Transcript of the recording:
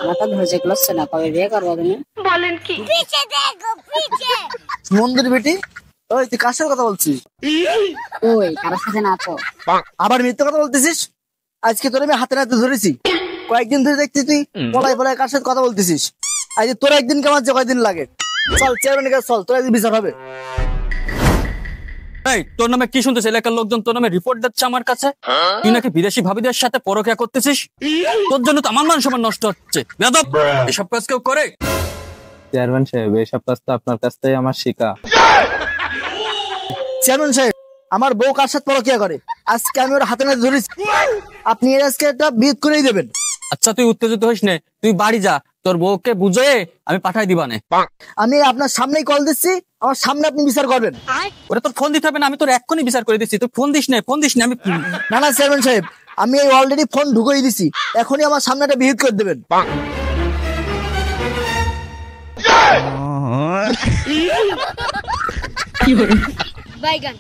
আমার তো ধৈর্য কুলাচ্ছে না, কবে বিয়ে করবো তুমি? বলেন কি? মন্দির বেটি, ওই তুই কার সাথে কথা বলছিস? ওই কারোর সাথে না তো। আবার মিথ্যে কথা বলতেছিস? আজকে তোর আমি হাতে নাতে ধরেছি, কয়েকদিন ধরে দেখছি তুই পলায় পলায় কার সাথে কথা বলতেছিস। আজ তোর একদিন কেমন যে কয়দিন লাগে? চল চেয়ারম্যানের কাছে চল, তোর একদিন বিচার হবে। এই তোর নামে কি শুনতেছে? এলাকার লোকজন তোর নামে রিপোর্ট দিচ্ছে আমার কাছে, তুই নাকি বিদেশি ভাবিদের সাথে পরকিয়া করতেছিস। তোর জন্য তো আমার মান সম্মান নষ্ট হচ্ছে। বেয়াদব, এসব কাজ কেউ করে? চেয়ারম্যান সাহেব, এইসব কাজ তো আপনার কাছ থেকে আমার শিখা। চেয়ারম্যান সাহেব, আমার বউ কার সাথে পরকিয়া করে আজকে আমি ওর হাতে নাতে ধরেছি, আপনি এর আজকে একটা বিয়ে করেই দেবেন। আচ্ছা তুই উত্তেজিত হইস নে, তুই বাড়ি যা, তোর বউকে বুঝিয়ে আমি পাঠাই দিবানে। আমি আপনার সামনেই কল দিচ্ছি, আমার সামনে আপনি বিচার করবেন। ওরা তোর ফোন দিতে হবে না, আমি তোর এক্ষুনি বিচার করে দিচ্ছি। তুই ফোন দিস না, ফোন দিস না। আমি না না চেয়ারম্যান সাহেব, আমি এই অলরেডি ফোন ঢুকিয়ে দিছি, এখনই আমার সামনে একটা বিহিত করে দেবেন। বাইগান।